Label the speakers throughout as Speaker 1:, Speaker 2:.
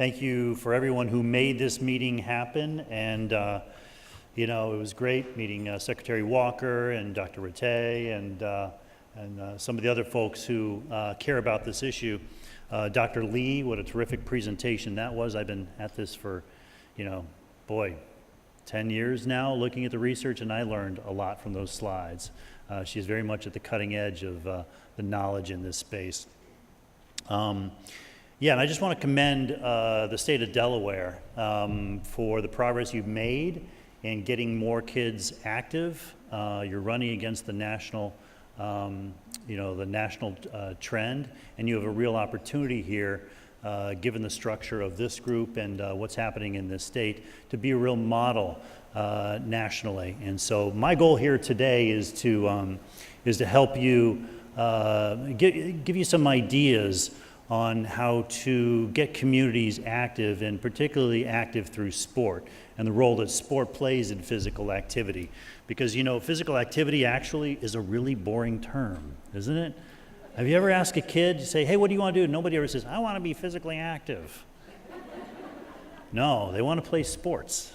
Speaker 1: Thank you for everyone who made this meeting happen. And, it was great meeting Secretary Walker and Dr. Rattay and some of the other folks who care about this issue. Dr. Lee, what a terrific presentation that was. I've been at this for, 10 years now looking at the research, and I learned a lot from those slides. She's very much at the cutting edge of the knowledge in this space. And I just want to commend the state of Delaware for the progress you've made in getting more kids active. You're running against the national, trend, and you have a real opportunity here, given the structure of this group and what's happening in this state, to be a real model nationally. And so my goal here today is to help you, give you some ideas on how to get communities active, and particularly active through sport, and the role that sport plays in physical activity. Because physical activity actually is a really boring term, isn't it? Have you ever asked a kid, you say, hey, what do you want to do? Nobody ever says, I want to be physically active. No, they want to play sports.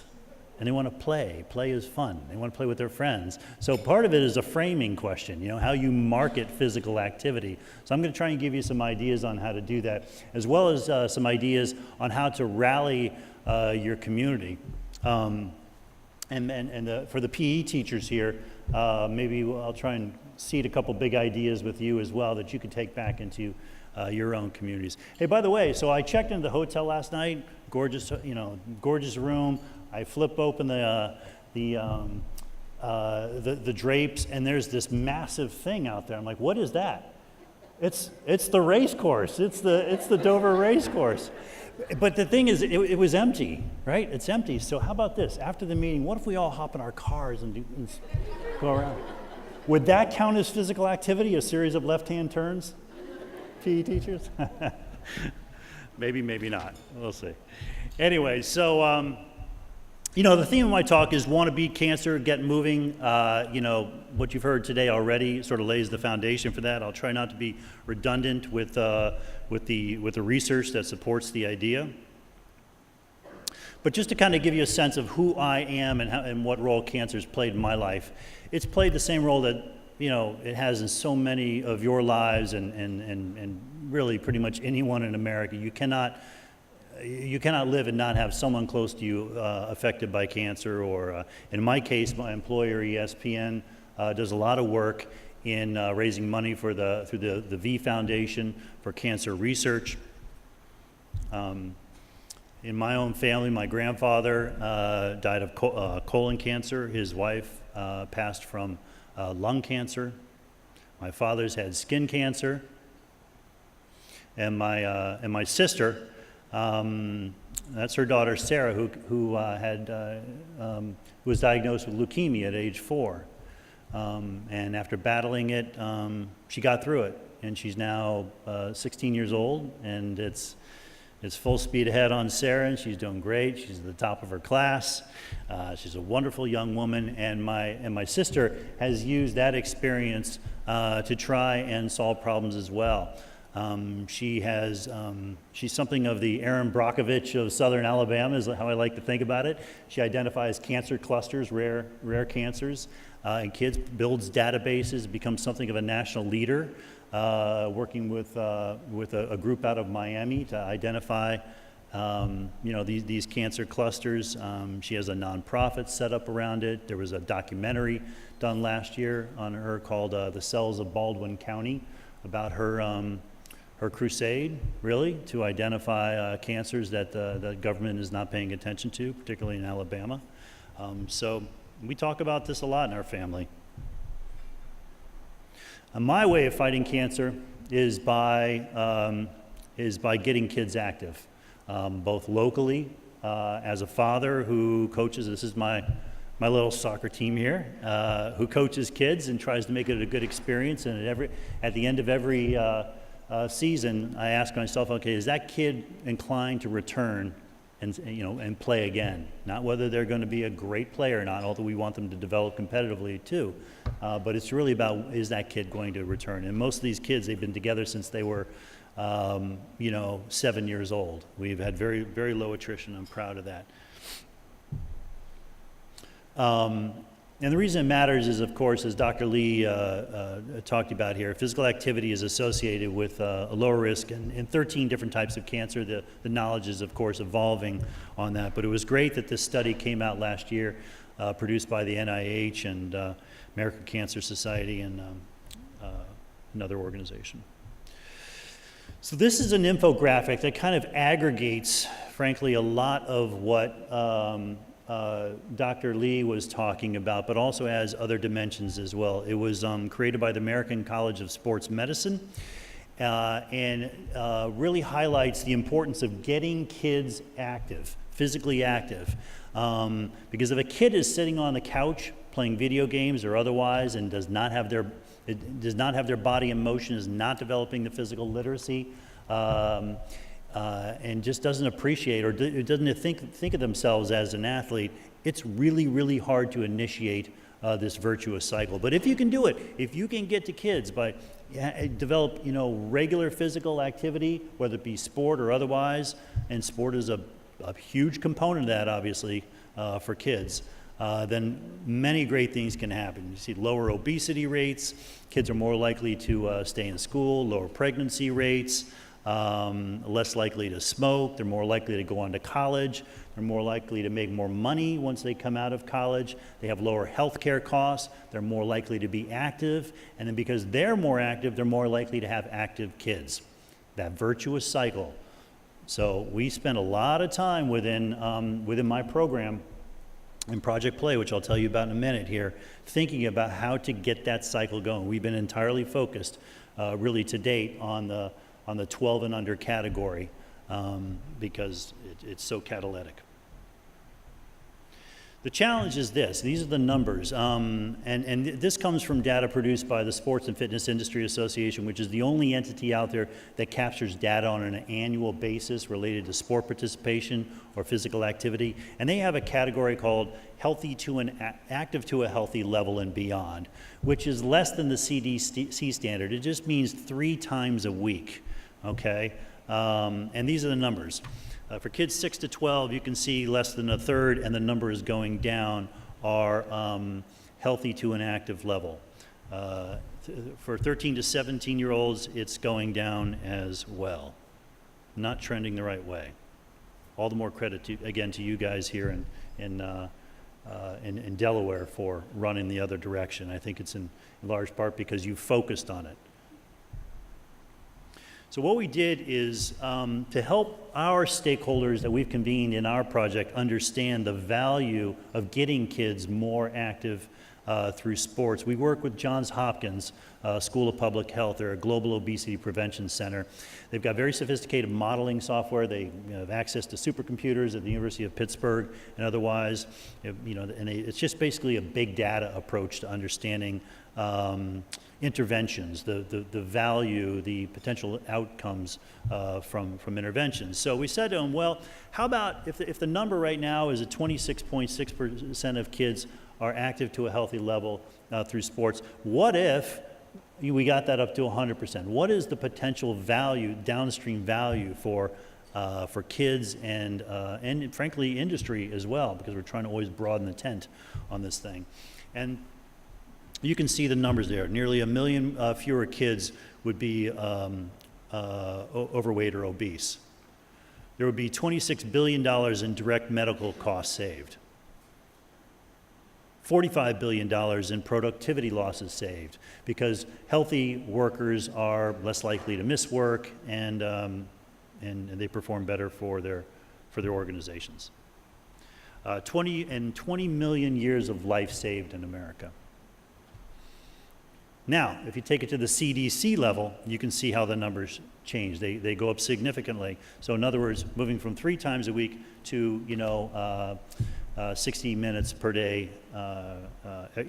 Speaker 1: And they want to play. Play is fun. They want to play with their friends. So part of it is a framing question, how you market physical activity. So I'm going to try and give you some ideas on how to do that, as well as some ideas on how to rally your community. For the PE teachers here, maybe I'll try and seed a couple big ideas with you as well that you can take back into your own communities. Hey, by the way, so I checked into the hotel last night. Gorgeous, gorgeous room. I flip open the drapes, and there's this massive thing out there. I'm like, what is that? It's the race course. It's the Dover race course. But the thing is, it was empty, right? It's empty. So how about this? After the meeting, what if we all hop in our cars and go around? Would that count as physical activity? A series of left-hand turns, PE teachers? Maybe, maybe not. We'll see. Anyway, so. The theme of my talk is want to beat cancer, get moving. What you've heard today already sort of lays the foundation for that. I'll try not to be redundant with the research that supports the idea. But just to kind of give you a sense of who I am and what role cancer's played in my life, it's played the same role that it has in so many of your lives and really pretty much anyone in America. You cannot live and not have someone close to you affected by cancer, or in my case, my employer, ESPN, does a lot of work in raising money through the V Foundation for cancer research. In my own family, my grandfather died of colon cancer. His wife passed from lung cancer. My father's had skin cancer. And my sister, that's her daughter Sarah, who was diagnosed with leukemia at age 4, and after battling it, she got through it, and she's now 16 years old, and it's full speed ahead on Sarah, and she's doing great. She's at the top of her class. She's a wonderful young woman, and my sister has used that experience to try and solve problems as well. She's something of the Aaron Brockovich of Southern Alabama, is how I like to think about it. She identifies cancer clusters, rare cancers, in kids, builds databases, becomes something of a national leader, working with a group out of Miami to identify, these cancer clusters. She has a nonprofit set up around it. There was a documentary done last year on her called "The Cells of Baldwin County," about her crusade, really, to identify cancers that the government is not paying attention to, particularly in Alabama. So we talk about this a lot in our family. My way of fighting cancer is by getting kids active, both locally, as a father who coaches. This is my little soccer team here, who coaches kids and tries to make it a good experience. And at the end of every season, I ask myself, okay, is that kid inclined to return and play again? Not whether they're going to be a great player or not, although we want them to develop competitively too. But it's really about, is that kid going to return? And most of these kids, they've been together since they were 7 years old. We've had very, very low attrition. I'm proud of that. And the reason it matters is, of course, as Dr. Lee talked about here, physical activity is associated with a lower risk in 13 different types of cancer. The knowledge is, of course, evolving on that. But it was great that this study came out last year, produced by the NIH and American Cancer Society and another organization. So this is an infographic that kind of aggregates, frankly, a lot of what Dr. Lee was talking about, but also has other dimensions as well. It was created by the American College of Sports Medicine and really highlights the importance of getting kids active, physically active. Because if a kid is sitting on the couch playing video games or otherwise and does not have their body in motion, is not developing the physical literacy, and just doesn't appreciate or doesn't think of themselves as an athlete, it's really, really hard to initiate this virtuous cycle. But if you can do it, if you can get to kids by develop regular physical activity, whether it be sport or otherwise, and sport is a huge component of that, obviously, for kids, then many great things can happen. You see lower obesity rates, kids are more likely to stay in school, lower pregnancy rates, less likely to smoke, they're more likely to go on to college, they're more likely to make more money once they come out of college, they have lower health care costs, they're more likely to be active, and then because they're more active, they're more likely to have active kids. That virtuous cycle. So we spend a lot of time within my program in Project Play, which I'll tell you about in a minute here, thinking about how to get that cycle going. We've been entirely focused really to date on the 12 and under category because it's so catalytic. The challenge is this, these are the numbers, and this comes from data produced by the Sports and Fitness Industry Association, which is the only entity out there that captures data on an annual basis related to sport participation or physical activity. And they have a category called healthy to an active to a healthy level and beyond, which is less than the CDC standard. It just means 3 times a week, okay? And these are the numbers. For kids 6 to 12, you can see less than a third, and the number is going down, are healthy to an active level. For 13 to 17-year-olds, it's going down as well. Not trending the right way. All the more credit, to you guys here in Delaware for running the other direction. I think it's in large part because you focused on it. So what we did is to help our stakeholders that we've convened in our project understand the value of getting kids more active through sports. We work with Johns Hopkins School of Public Health. They're a global obesity prevention center. They've got very sophisticated modeling software. They have access to supercomputers at the University of Pittsburgh and otherwise. It's just basically a big data approach to understanding interventions, the value, the potential outcomes from interventions. So we said to them, well, how about if the number right now is at 26.6% of kids are active to a healthy level through sports, what if we got that up to 100%? What is the potential value, downstream value for kids and frankly industry as well, because we're trying to always broaden the tent on this thing. And you can see the numbers there. Nearly 1 million fewer kids would be overweight or obese. There would be $26 billion in direct medical costs saved. $45 billion in productivity losses saved because healthy workers are less likely to miss work and they perform better for their organizations. 20 million years of life saved in America. Now, if you take it to the CDC level, you can see how the numbers change. They go up significantly. So in other words, moving from 3 times a week to 60 minutes per day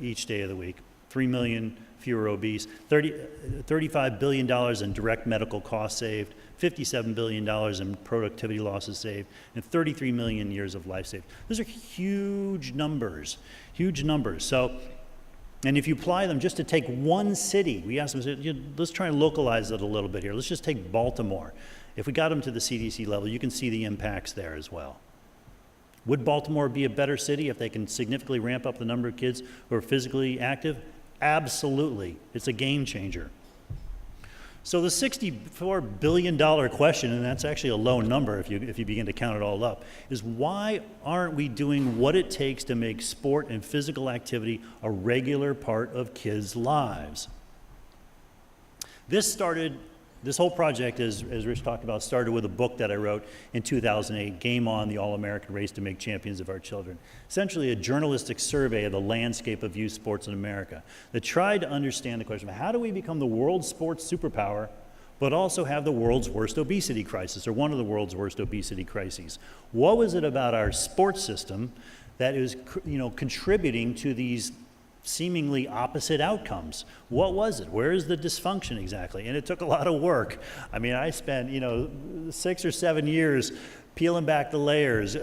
Speaker 1: each day of the week. 3 million fewer obese, $35 billion in direct medical costs saved, $57 billion in productivity losses saved, and 33 million years of life saved. Those are huge numbers, huge numbers. So And if you apply them just to take one city, we asked them, let's try and localize it a little bit here. Let's just take Baltimore. If we got them to the CDC level, you can see the impacts there as well. Would Baltimore be a better city if they can significantly ramp up the number of kids who are physically active? Absolutely. It's a game changer. So the $64 billion question, and that's actually a low number if you begin to count it all up, is why aren't we doing what it takes to make sport and physical activity a regular part of kids' lives? This whole project, as Rich talked about, started with a book that I wrote in 2008, Game On, the All-American Race to Make Champions of Our Children. Essentially a journalistic survey of the landscape of youth sports in America that tried to understand the question of how do we become the world's sports superpower, but also have the world's worst obesity crisis, or one of the world's worst obesity crises. What was it about our sports system that is, contributing to these seemingly opposite outcomes? What was it? Where is the dysfunction exactly? And it took a lot of work. I mean, I spent 6 or 7 years peeling back the layers,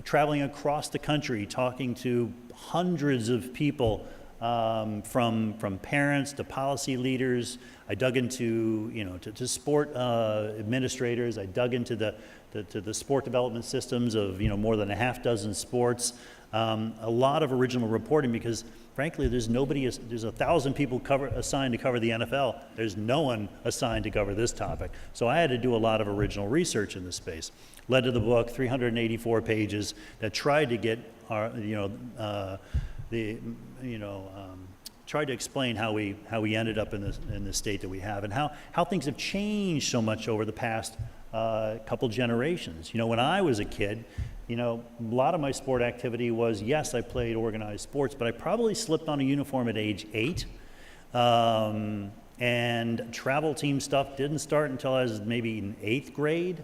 Speaker 1: traveling across the country, talking to hundreds of people, from parents to policy leaders. I dug into to sport administrators. I dug into the sport development systems of more than a half dozen sports. A lot of original reporting because, frankly, there's 1,000 people assigned to cover the NFL. There's no one assigned to cover this topic. So I had to do a lot of original research in this space. Led to the book, 384 pages, that tried to get our, tried to explain how we ended up in the state that we have, and how things have changed so much over the past couple generations. When I was a kid, a lot of my sport activity was, yes, I played organized sports, but I probably slipped on a uniform at age 8. And travel team stuff didn't start until I was maybe in 8th grade.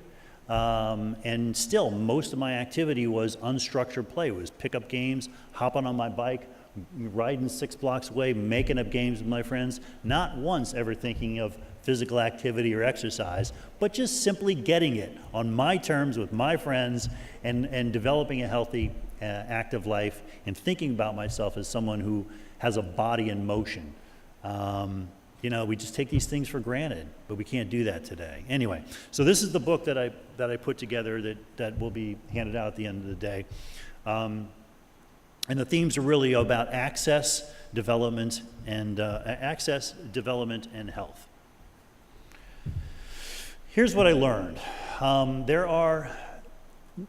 Speaker 1: And still, most of my activity was unstructured play. It was pickup games, hopping on my bike, riding 6 blocks away, making up games with my friends, not once ever thinking of physical activity or exercise, but just simply getting it on my terms with my friends and developing a healthy, active life and thinking about myself as someone who has a body in motion. We just take these things for granted, but we can't do that today. Anyway, so this is the book that I put together that will be handed out at the end of the day. And the themes are really about access, development, and health. Here's what I learned. There are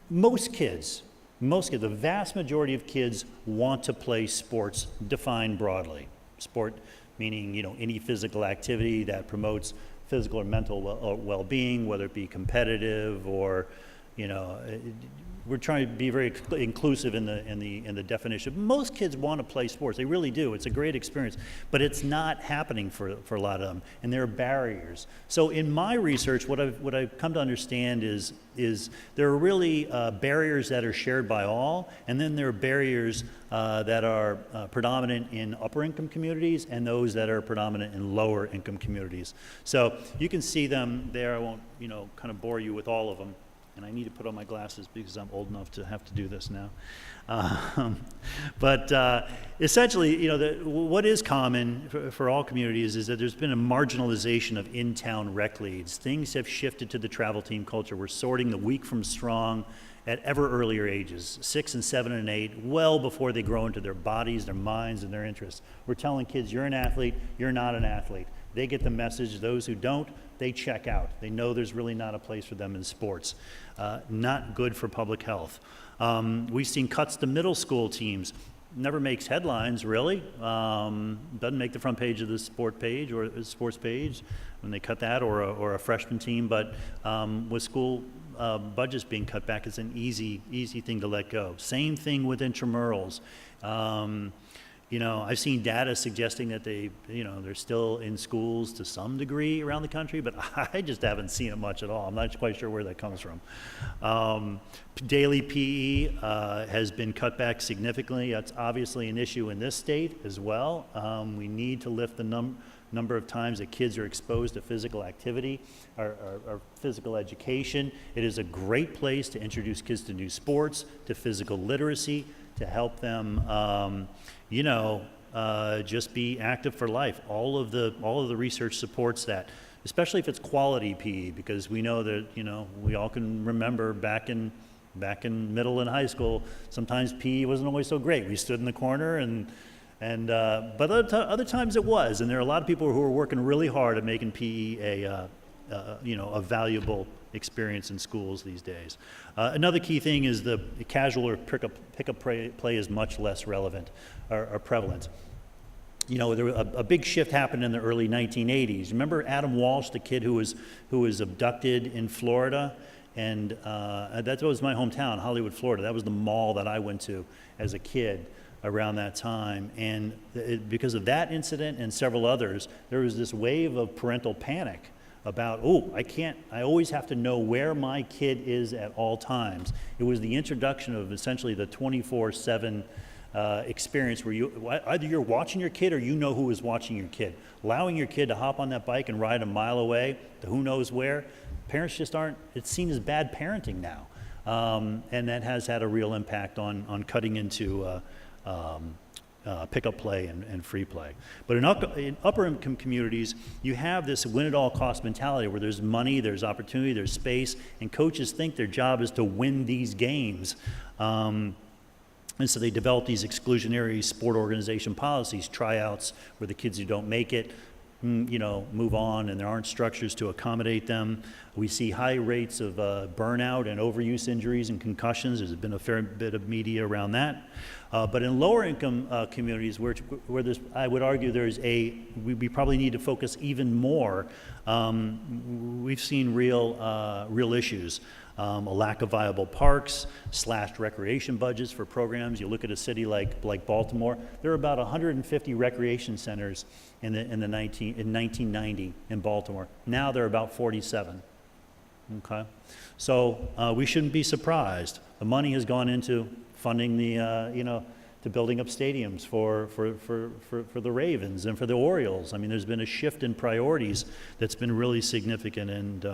Speaker 1: most kids, the vast majority of kids want to play sports defined broadly. Sport meaning, any physical activity that promotes physical or mental well-being, whether it be competitive or, we're trying to be very inclusive in the definition. Most kids want to play sports. They really do. It's a great experience, but it's not happening for a lot of them, and there are barriers. So in my research, what I've come to understand is there are really barriers that are shared by all, and then there are barriers that are predominant in upper income communities and those that are predominant in lower income communities. So you can see them there. I won't kind of bore you with all of them. And I need to put on my glasses because I'm old enough to have to do this now. But essentially, what is common for all communities is that there's been a marginalization of in-town rec leads. Things have shifted to the travel team culture. We're sorting the weak from strong at ever earlier ages, 6 and 7 and 8, well before they grow into their bodies, their minds, and their interests. We're telling kids, you're an athlete, you're not an athlete. They get the message. Those who don't, they check out. They know there's really not a place for them in sports. Not good for public health. We've seen cuts to middle school teams. Never makes headlines, really. Doesn't make the front page of the sport page or the sports page when they cut that, or a freshman team. But with school budgets being cut back, it's an easy thing to let go. Same thing with intramurals. I've seen data suggesting that they're still in schools to some degree around the country, but I just haven't seen it much at all. I'm not quite sure where that comes from. Daily PE has been cut back significantly. That's obviously an issue in this state as well. We need to lift the number of times that kids are exposed to physical activity or physical education. It is a great place to introduce kids to new sports, to physical literacy, to help them just be active for life. All of the research supports that, especially if it's quality PE, because we know that, we all can remember back in middle and high school, sometimes PE wasn't always so great. We stood in the corner but other times it was, and there are a lot of people who are working really hard at making PE a valuable experience in schools these days. Another key thing is the casual or pickup play is much less relevant or prevalent. A big shift happened in the early 1980s. Remember Adam Walsh, the kid who was abducted in Florida? And that was my hometown, Hollywood, Florida. That was the mall that I went to as a kid around that time. And because of that incident and several others, there was this wave of parental panic about, I always have to know where my kid is at all times. It was the introduction of essentially the 24/7 experience where either you're watching your kid or you know who is watching your kid. Allowing your kid to hop on that bike and ride a mile away to who knows where, parents just aren't, it's seen as bad parenting now. And that has had a real impact on cutting into pickup play and free play. But in upper income communities, you have this win at all cost mentality where there's money, there's opportunity, there's space, and coaches think their job is to win these games. And so they develop these exclusionary sport organization policies, tryouts where the kids who don't make it, move on, and there aren't structures to accommodate them. We see high rates of burnout and overuse injuries and concussions. There's been a fair bit of media around that. But in lower income communities where there's, I would argue we probably need to focus even more. We've seen real issues. A lack of viable parks, slashed recreation budgets for programs. You look at a city like Baltimore, there are about 150 recreation centers in 1990 in Baltimore. Now there are about 47. Okay, so we shouldn't be surprised. The money has gone into funding to building up stadiums for the Ravens and for the Orioles. I mean, there's been a shift in priorities that's been really significant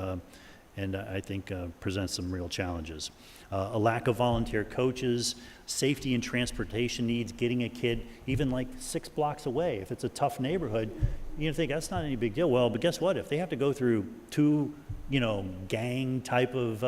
Speaker 1: and I think presents some real challenges. A lack of volunteer coaches, safety and transportation needs, getting a kid even like 6 blocks away. If it's a tough neighborhood, you think that's not any big deal. Well, but guess what? If they have to go through 2 gang type of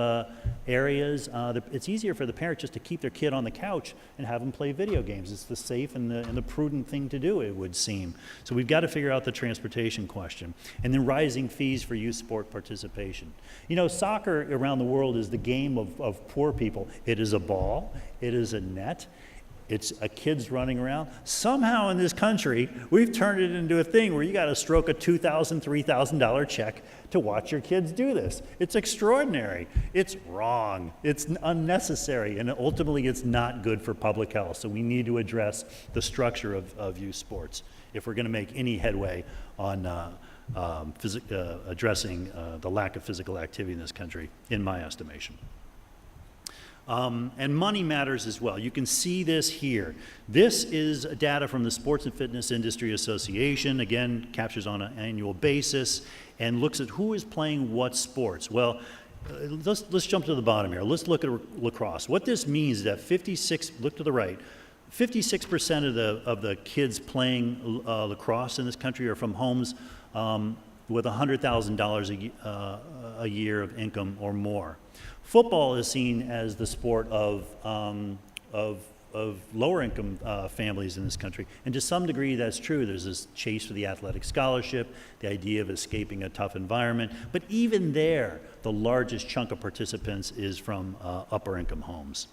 Speaker 1: areas, it's easier for the parent just to keep their kid on the couch and have them play video games. It's the safe and the prudent thing to do, it would seem. So we've got to figure out the transportation question. And then rising fees for youth sport participation. Soccer around the world is the game of poor people. It is a ball, it is a net, it's a kids running around. Somehow in this country, we've turned it into a thing where you got to stroke a $2,000, $3,000 check to watch your kids do this. It's extraordinary. It's wrong. It's unnecessary, and ultimately it's not good for public health. So we need to address the structure of youth sports if we're going to make any headway on addressing the lack of physical activity in this country, in my estimation. And money matters as well. You can see this here. This is data from the Sports and Fitness Industry Association, again, captures on an annual basis, and looks at who is playing what sports. Well, let's jump to the bottom here. Let's look at lacrosse. What this means is that look to the right, 56% of the kids playing lacrosse in this country are from homes with $100,000 a year of income or more. Football is seen as the sport of lower income families in this country. And to some degree that's true. There's this chase for the athletic scholarship, the idea of escaping a tough environment. But even there, the largest chunk of participants is from upper income homes.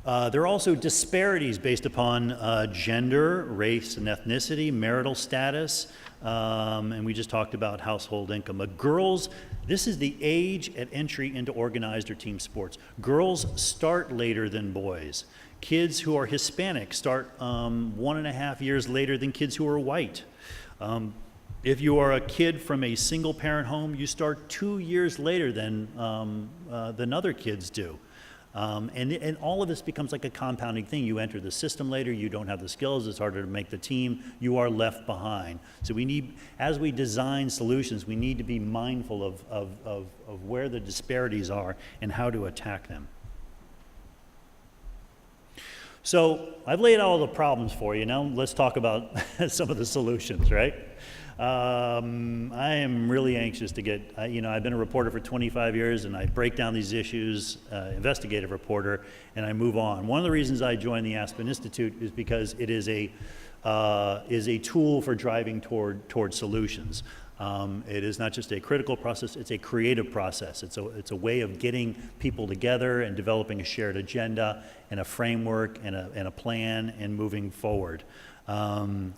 Speaker 1: There are also disparities based upon gender, race and ethnicity, marital status, and we just talked about household income. But girls, this is the age at entry into organized or team sports. Girls start later than boys. Kids who are Hispanic start 1.5 years later than kids who are white. If you are a kid from a single parent home, you start 2 years later than other kids do. And all of this becomes like a compounding thing. You enter the system later, you don't have the skills, it's harder to make the team, you are left behind. So we need, as we design solutions, we need to be mindful of where the disparities are and how to attack them. So I've laid out all the problems for you. Now let's talk about some of the solutions, right? I am really anxious to get, I've been a reporter for 25 years and I break down these issues, investigative reporter, and I move on. One of the reasons I joined the Aspen Institute is because it is a tool for driving toward solutions. It is not just a critical process, it's a creative process. It's a way of getting people together and developing a shared agenda and a framework and a plan and moving forward. The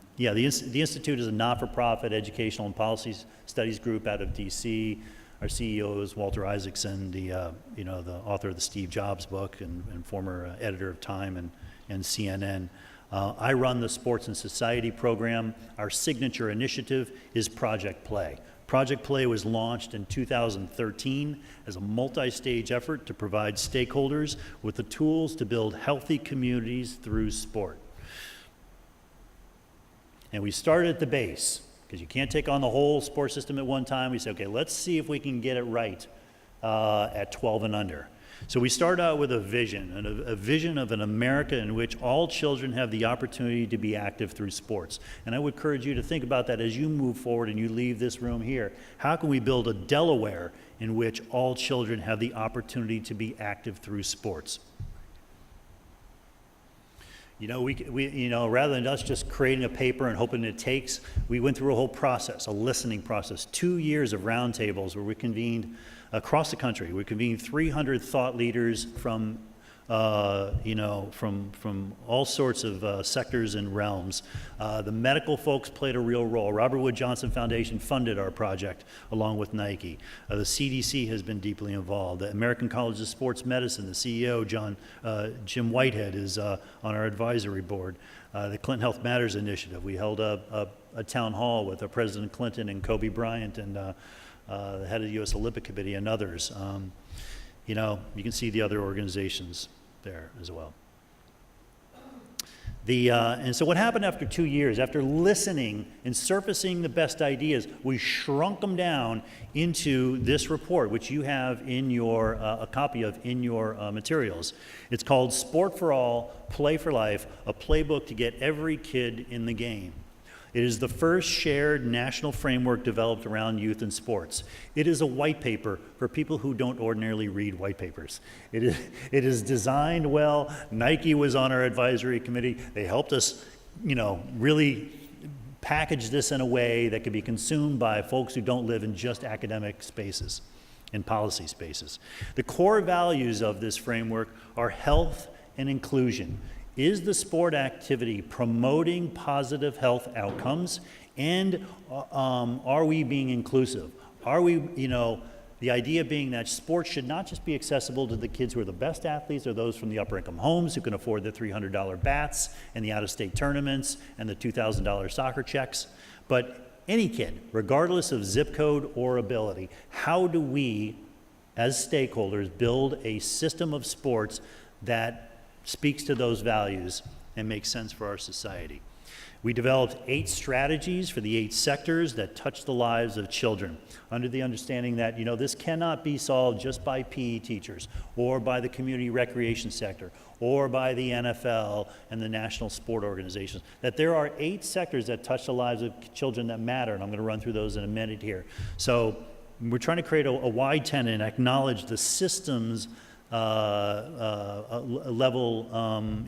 Speaker 1: Institute is a not-for-profit educational and policy studies group out of DC. Our CEO is Walter Isaacson, the author of the Steve Jobs book and former editor of Time and CNN. I run the Sports and Society program. Our signature initiative is Project Play. Project Play was launched in 2013 as a multi-stage effort to provide stakeholders with the tools to build healthy communities through sport. And we started at the base, because you can't take on the whole sports system at one time. We said, okay, let's see if we can get it right at 12 and under. So we start out with a vision of an America in which all children have the opportunity to be active through sports. And I would encourage you to think about that as you move forward and you leave this room here. How can we build a Delaware in which all children have the opportunity to be active through sports? Rather than us just creating a paper and hoping it takes, we went through a whole process, a listening process, 2 years of roundtables where we convened across the country. We convened 300 thought leaders from all sorts of sectors and realms. The medical folks played a real role. Robert Wood Johnson Foundation funded our project along with Nike. The CDC has been deeply involved. The American College of Sports Medicine, the CEO, Jim Whitehead, is on our advisory board. The Clinton Health Matters Initiative, we held a town hall with President Clinton and Kobe Bryant and the head of the U.S. Olympic Committee and others. You can see the other organizations there as well. And so what happened after 2 years, after listening and surfacing the best ideas, we shrunk them down into this report, which you have in your, a copy of in your materials. It's called Sport for All, Play for Life, a playbook to get every kid in the game. It is the first shared national framework developed around youth and sports. It is a white paper for people who don't ordinarily read white papers. It is designed well. Nike was on our advisory committee. They helped us, really package this in a way that could be consumed by folks who don't live in just academic spaces and policy spaces. The core values of this framework are health and inclusion. Is the sport activity promoting positive health outcomes? And are we being inclusive? Are we, the idea being that sports should not just be accessible to the kids who are the best athletes or those from the upper income homes who can afford the $300 bats and the out-of-state tournaments and the $2,000 soccer checks, but any kid, regardless of zip code or ability. How do we, as stakeholders, build a system of sports that speaks to those values and makes sense for our society? We developed 8 strategies for the 8 sectors that touch the lives of children, under the understanding that, this cannot be solved just by PE teachers or by the community recreation sector or by the NFL and the national sport organizations, that there are 8 sectors that touch the lives of children that matter, and I'm going to run through those in a minute here. So we're trying to create a wide tent and acknowledge the systems level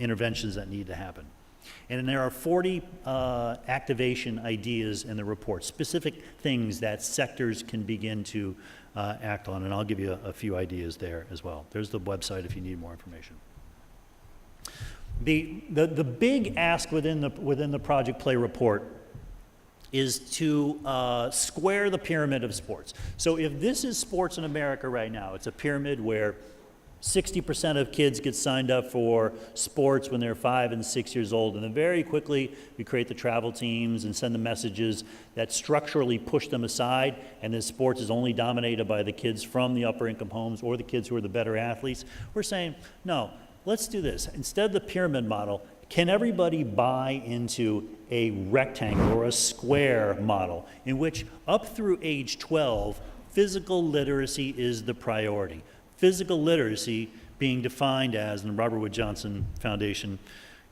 Speaker 1: interventions that need to happen. And there are 40 activation ideas in the report, specific things that sectors can begin to act on, and I'll give you a few ideas there as well. There's the website if you need more information. The big ask within the Project Play report is to square the pyramid of sports. So if this is sports in America right now, it's a pyramid where 60% of kids get signed up for sports when they're 5 and 6 years old, and then very quickly we create the travel teams and send the messages that structurally push them aside, and then sports is only dominated by the kids from the upper income homes or the kids who are the better athletes. We're saying, no, let's do this. Instead of the pyramid model, can everybody buy into a rectangle or a square model in which up through age 12, physical literacy is the priority? Physical literacy being defined as, and the Robert Wood Johnson Foundation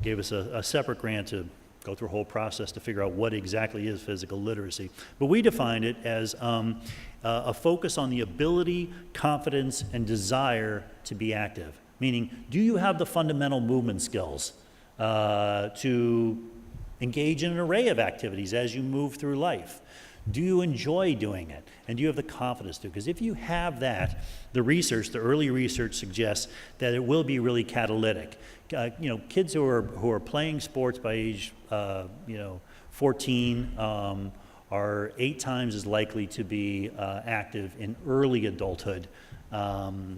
Speaker 1: gave us a separate grant to go through a whole process to figure out what exactly is physical literacy. But we defined it as a focus on the ability, confidence, and desire to be active. Meaning, do you have the fundamental movement skills to engage in an array of activities as you move through life? Do you enjoy doing it? And do you have the confidence to? Because if you have that, the early research suggests that it will be really catalytic. Kids who are playing sports by age 14 are 8 times as likely to be active in early adulthood.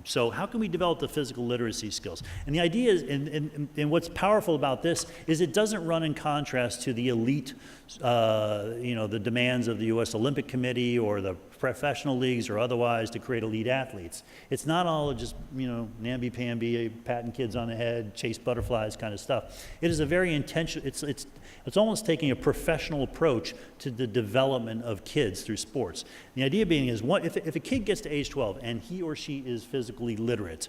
Speaker 1: So how can we develop the physical literacy skills? And the idea is, and what's powerful about this is it doesn't run in contrast to the elite, the demands of the U.S. Olympic Committee or the professional leagues or otherwise to create elite athletes. It's not all just, namby-pamby, patting kids on the head, chase butterflies kind of stuff. It is a very intentional, it's almost taking a professional approach to the development of kids through sports. The idea being is, if a kid gets to age 12 and he or she is physically literate,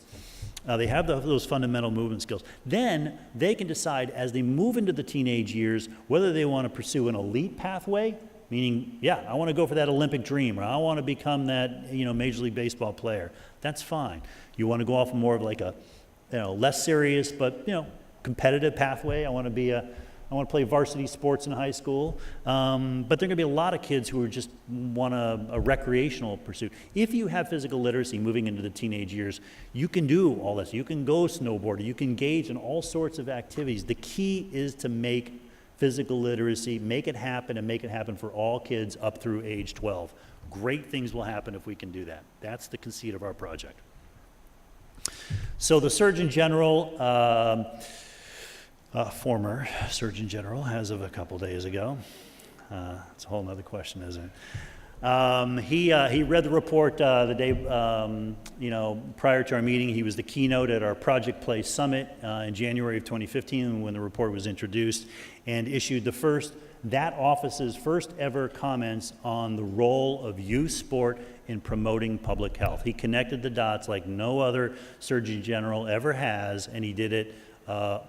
Speaker 1: they have those fundamental movement skills, then they can decide as they move into the teenage years whether they want to pursue an elite pathway, meaning, I want to go for that Olympic dream, or I want to become that, Major League Baseball player. That's fine. You want to go off more of like a, less serious but, competitive pathway. I want to play varsity sports in high school. But there are going to be a lot of kids who just want a recreational pursuit. If you have physical literacy moving into the teenage years, you can do all this. You can go snowboard. You can engage in all sorts of activities. The key is to make physical literacy, make it happen, and make it happen for all kids up through age 12. Great things will happen if we can do that. That's the conceit of our project. So the Surgeon General, former Surgeon General, as of a couple days ago, it's a whole other question, isn't it? He read the report the day prior to our meeting. He was the keynote at our Project Play Summit in January of 2015 when the report was introduced, and issued that office's first ever comments on the role of youth sport in promoting public health. He connected the dots like no other Surgeon General ever has, and he did it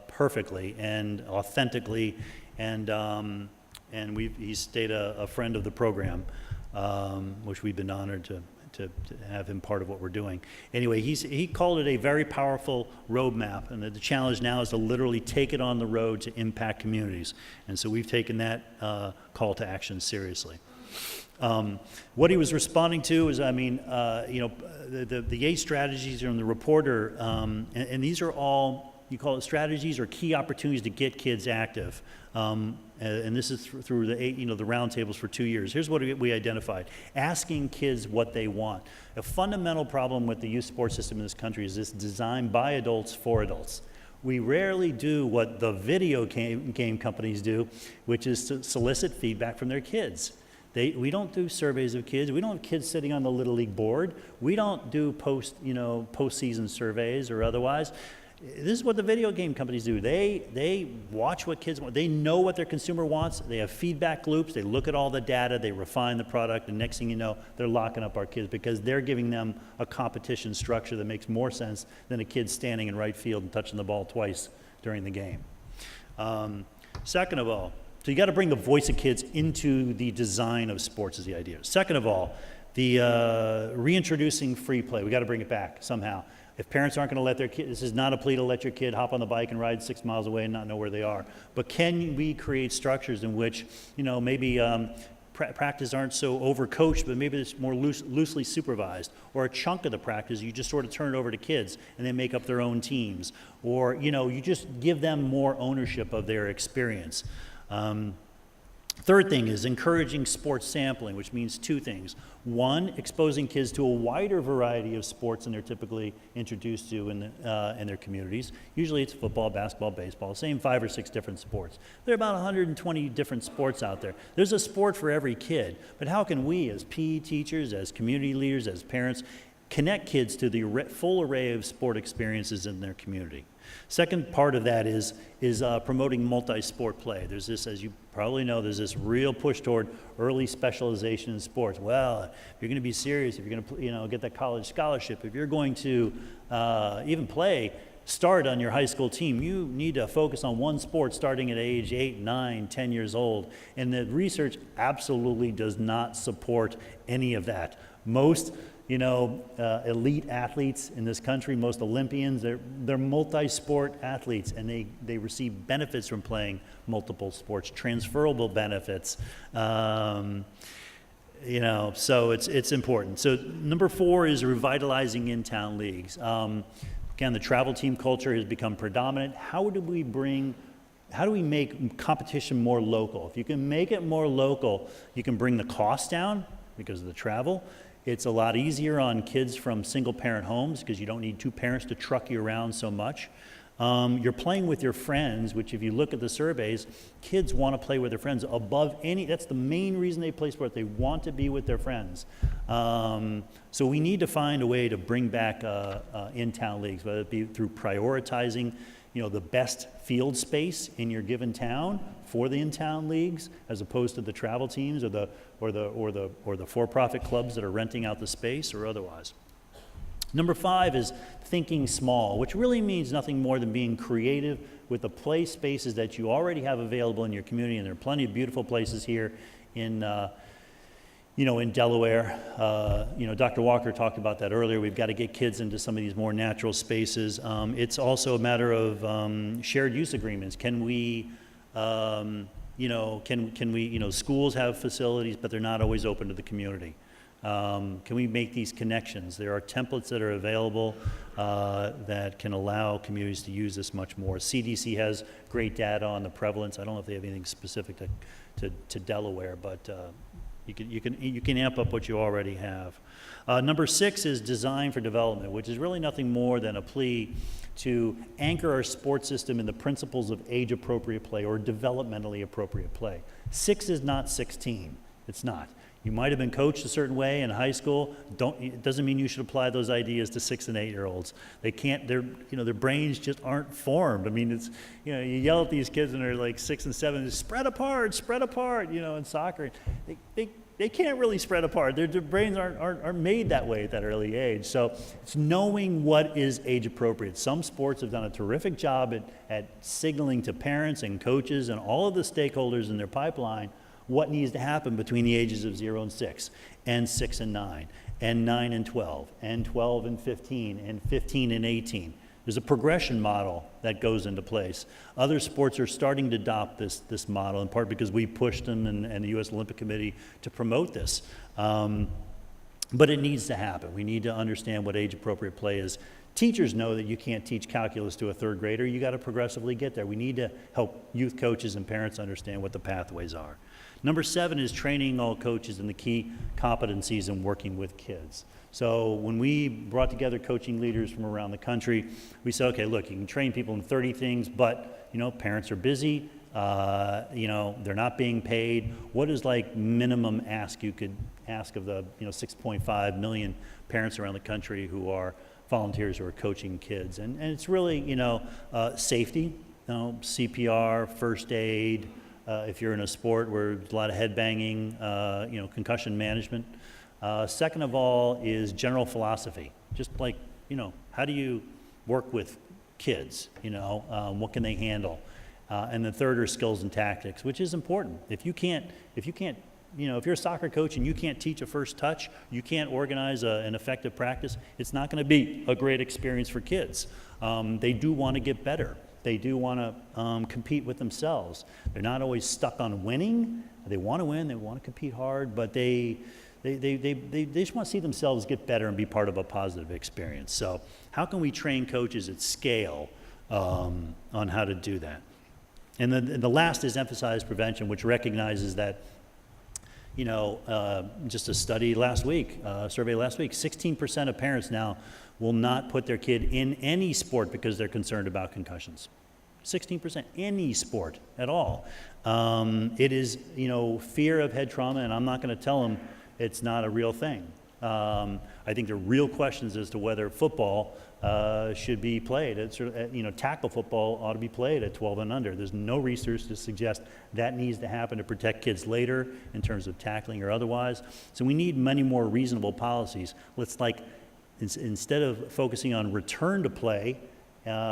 Speaker 1: perfectly and authentically, and he's stayed a friend of the program, which we've been honored to have him part of what we're doing. Anyway, he called it a very powerful roadmap, and the challenge now is to literally take it on the road to impact communities. And so we've taken that call to action seriously. What he was responding to is, the 8 strategies are in the report and these are all, you call it strategies or key opportunities to get kids active. And this is through the roundtables for 2 years. Here's what we identified: asking kids what they want. A fundamental problem with the youth sports system in this country is it's designed by adults for adults. We rarely do what the video game companies do, which is to solicit feedback from their kids. We don't do surveys of kids. We don't have kids sitting on the Little League board. We don't do postseason surveys or otherwise. This is what the video game companies do. They watch what kids want. They know what their consumer wants. They have feedback loops. They look at all the data. They refine the product. And next thing you know, they're locking up our kids because they're giving them a competition structure that makes more sense than a kid standing in right field and touching the ball twice during the game. Second of all, so you got to bring the voice of kids into the design of sports is the idea. Second of all, the reintroducing free play. We got to bring it back somehow. If parents aren't going to let their kid, this is not a plea to let your kid hop on the bike and ride 6 miles away and not know where they are. But can we create structures in which, maybe practice aren't so overcoached, but maybe it's more loosely supervised, or a chunk of the practice you just sort of turn it over to kids and they make up their own teams, or you just give them more ownership of their experience. Third thing is encouraging sports sampling, which means 2 things. 1, exposing kids to a wider variety of sports than they're typically introduced to in their communities. Usually it's football, basketball, baseball, same 5 or 6 different sports. There are about 120 different sports out there. There's a sport for every kid, but how can we as PE teachers, as community leaders, as parents, connect kids to the full array of sport experiences in their community. Second part of that is promoting multi-sport play. There's this, as you probably know, there's this real push toward early specialization in sports. Well, if you're going to be serious, if you're going to get that college scholarship, if you're going to even start on your high school team, you need to focus on one sport starting at age 8, 9, 10 years old. And the research absolutely does not support any of that. Most elite athletes in this country, most Olympians, they're multi-sport athletes, and they receive benefits from playing multiple sports, transferable benefits. So it's important. So number 4 is revitalizing in-town leagues. Again, the travel team culture has become predominant. How do we make competition more local? If you can make it more local, you can bring the cost down because of the travel. It's a lot easier on kids from single-parent homes because you don't need 2 parents to truck you around so much. You're playing with your friends, which if you look at the surveys, kids want to play with their friends that's the main reason they play sport. They want to be with their friends. So we need to find a way to bring back in-town leagues, whether it be through prioritizing the best field space in your given town for the in-town leagues, as opposed to the travel teams or the for-profit clubs that are renting out the space or otherwise. Number 5 is thinking small, which really means nothing more than being creative with the play spaces that you already have available in your community, and there are plenty of beautiful places here in Delaware. Dr. Walker talked about that earlier. We've got to get kids into some of these more natural spaces. It's also a matter of shared use agreements. Can we, schools have facilities, but they're not always open to the community. Can we make these connections? There are templates that are available that can allow communities to use this much more. CDC has great data on the prevalence. I don't know if they have anything specific to Delaware, but you can amp up what you already have. Number 6 is design for development, which is really nothing more than a plea to anchor our sports system in the principles of age-appropriate play or developmentally appropriate play. 6 is not 16. It's not. You might have been coached a certain way in high school. It doesn't mean you should apply those ideas to 6 and 8-year-olds. They can't. Their brains just aren't formed. I mean, it's you yell at these kids and they're like 6 and 7, spread apart. In soccer, they can't really spread apart. Their brains aren't made that way at that early age. So it's knowing what is age appropriate. Some sports have done a terrific job at signaling to parents and coaches and all of the stakeholders in their pipeline what needs to happen between the ages of 0 and 6, and 6 and 9, and 9 and 12, and 12 and 15, and 15 and 18. There's a progression model that goes into place. Other sports are starting to adopt this model, in part because we pushed them and the U.S. Olympic Committee to promote this. But it needs to happen. We need to understand what age-appropriate play is. Teachers know that you can't teach calculus to a 3rd grader. You got to progressively get there. We need to help youth coaches and parents understand what the pathways are. Number 7 is training all coaches in the key competencies in working with kids. So when we brought together coaching leaders from around the country, we said, okay, look, you can train people in 30 things, but parents are busy, they're not being paid. What is minimum ask you could ask of the 6.5 million parents around the country who are volunteers who are coaching kids? And it's really, safety, CPR, first aid, if you're in a sport where there's a lot of head banging, concussion management. Second of all is general philosophy. Just how do you work with kids? What can they handle? And the third are skills and tactics, which is important. If you're a soccer coach and you can't teach a first touch, you can't organize an effective practice, it's not going to be a great experience for kids. They do want to get better. They do want to compete with themselves. They're not always stuck on winning. They want to win. They want to compete hard, but they just want to see themselves get better and be part of a positive experience. So how can we train coaches at scale on how to do that? And the last is emphasize prevention, which recognizes that, just a study last week, survey last week, 16% of parents now will not put their kid in any sport because they're concerned about concussions. 16%, any sport at all. It is, fear of head trauma, and I'm not going to tell them it's not a real thing. I think there are real questions as to whether football should be played. Tackle football ought to be played at 12 and under. There's no research to suggest that needs to happen to protect kids later in terms of tackling or otherwise. So we need many more reasonable policies. Let's instead of focusing on return to play,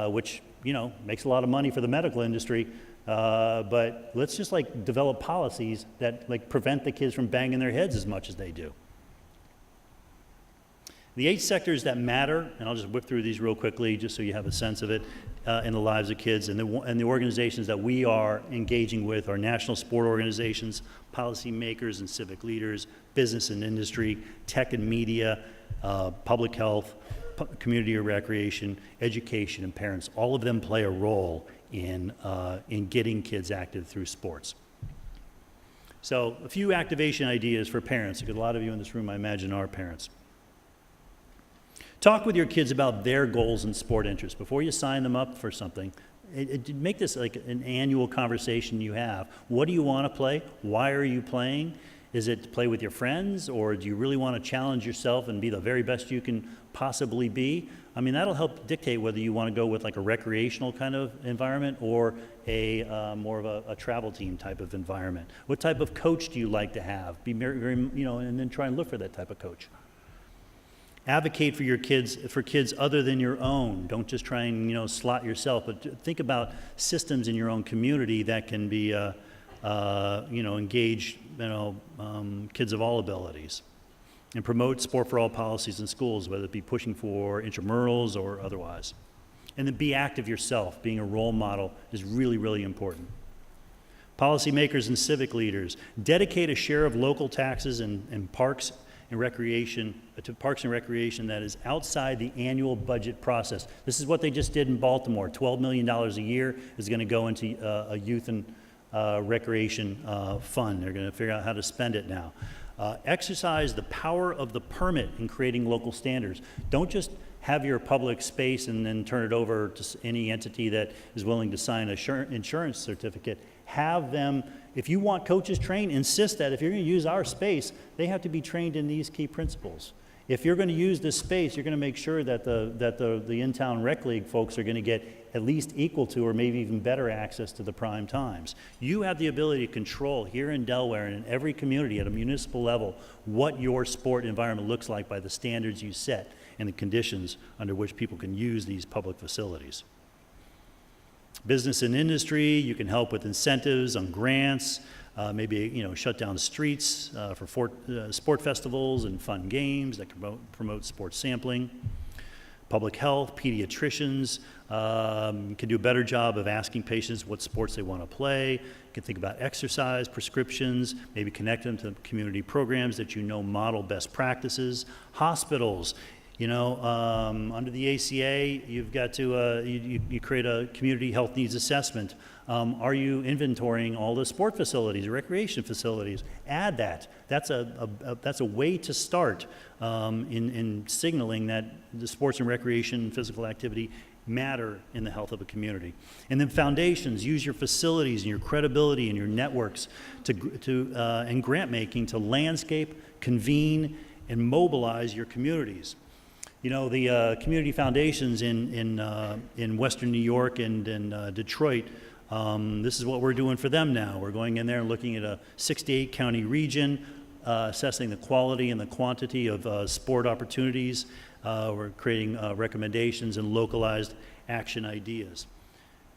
Speaker 1: which makes a lot of money for the medical industry, but let's just develop policies that prevent the kids from banging their heads as much as they do. The 8 sectors that matter, and I'll just whip through these real quickly just so you have a sense of it, in the lives of kids, and the organizations that we are engaging with are national sport organizations, policymakers and civic leaders, business and industry, tech and media, public health, community or recreation, education, and parents. All of them play a role in getting kids active through sports. So a few activation ideas for parents, because a lot of you in this room, I imagine, are parents. Talk with your kids about their goals and sport interests. Before you sign them up for something, make this an annual conversation you have. What do you want to play? Why are you playing? Is it to play with your friends, or do you really want to challenge yourself and be the very best you can possibly be? I mean, that'll help dictate whether you want to go with a recreational kind of environment or a more of a travel team type of environment. What type of coach do you like to have? Be very, and then try and look for that type of coach. Advocate for kids other than your own. Don't just try and slot yourself, but think about systems in your own community that can be engage kids of all abilities, and promote sport for all policies in schools, whether it be pushing for intramurals or otherwise. And then be active yourself. Being a role model is really, really important. Policymakers and civic leaders, dedicate a share of local taxes and parks and recreation that is outside the annual budget process. This is what they just did in Baltimore. $12 million a year is going to go into a youth and recreation fund. They're going to figure out how to spend it now. Exercise the power of the permit in creating local standards. Don't just have your public space and then turn it over to any entity that is willing to sign an insurance certificate. Have them, if you want coaches trained, insist that if you're going to use our space, they have to be trained in these key principles. If you're going to use this space, you're going to make sure that the in-town rec league folks are going to get at least equal to or maybe even better access to the prime times. You have the ability to control here in Delaware and in every community at a municipal level what your sport environment looks like by the standards you set and the conditions under which people can use these public facilities. Business and industry, you can help with incentives on grants, maybe shut down streets for sport festivals and fun games that can promote sports sampling. Public health, pediatricians can do a better job of asking patients what sports they want to play. You can think about exercise prescriptions, maybe connect them to community programs that model best practices. Hospitals, under the ACA, you've got to, you create a community health needs assessment. Are you inventorying all the sport facilities, recreation facilities? Add that. That's a way to start in signaling that the sports and recreation and physical activity matter in the health of a community. And then foundations, use your facilities and your credibility and your networks and grant making to landscape, convene, and mobilize your communities. The community foundations in Western New York and in Detroit, this is what we're doing for them now. We're going in there and looking at a 68 county region, assessing the quality and the quantity of sport opportunities. We're creating recommendations and localized action ideas.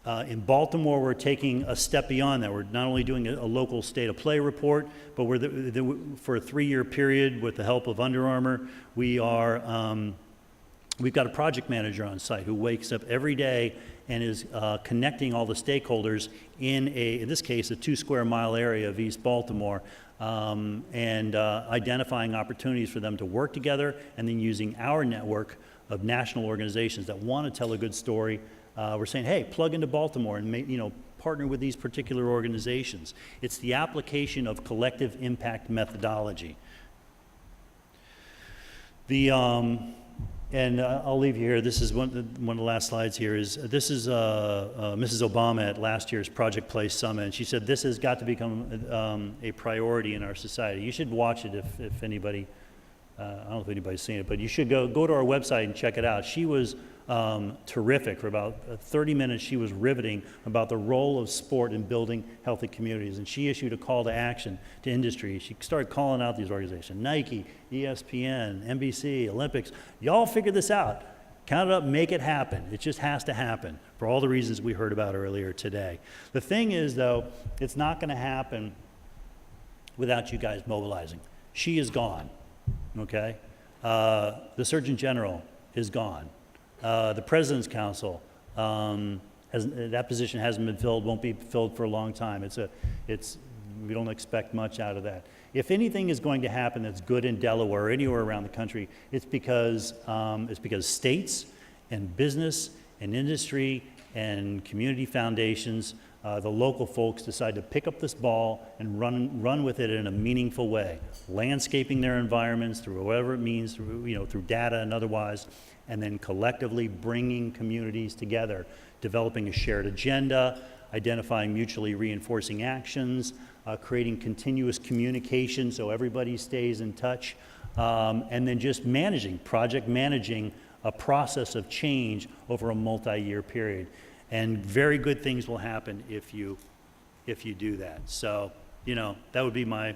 Speaker 1: In Baltimore, we're taking a step beyond that. We're not only doing a local state of play report, but for a 3-year period with the help of Under Armour, we've got a project manager on site who wakes up every day and is connecting all the stakeholders in this case, a 2 square mile area of East Baltimore, and identifying opportunities for them to work together, and then using our network of national organizations that want to tell a good story. We're saying, hey, plug into Baltimore and partner with these particular organizations. It's the application of collective impact methodology. And I'll leave you here. This is one of the last slides here. This is Mrs. Obama at last year's Project Place Summit, and she said this has got to become a priority in our society. You should watch it if anybody I don't know if anybody's seen it, but you should go to our website and check it out. She was terrific. For about 30 minutes, she was riveting about the role of sport in building healthy communities. And she issued a call to action to industry. She started calling out these organizations, Nike, ESPN, NBC, Olympics. Y'all figure this out. Count it up, make it happen. It just has to happen for all the reasons we heard about earlier today. The thing is, though, it's not going to happen without you guys mobilizing. She is gone, okay? The Surgeon General is gone. The President's Council, that position hasn't been filled, won't be filled for a long time. We don't expect much out of that. If anything is going to happen that's good in Delaware or anywhere around the country, it's because states and business and industry and community foundations, the local folks decide to pick up this ball and run with it in a meaningful way, landscaping their environments through whatever it means, through data and otherwise, and then collectively bringing communities together, developing a shared agenda, identifying mutually reinforcing actions, creating continuous communication so everybody stays in touch, and then just project managing a process of change over a multi-year period. And very good things will happen if you do that. So, that would be my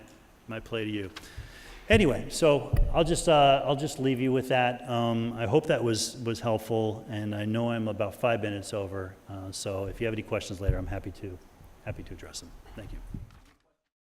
Speaker 1: play to you. Anyway, so I'll just leave you with that. I hope that was helpful, and I know I'm about 5 minutes over. So if you have any questions later, I'm happy to address them. Thank you.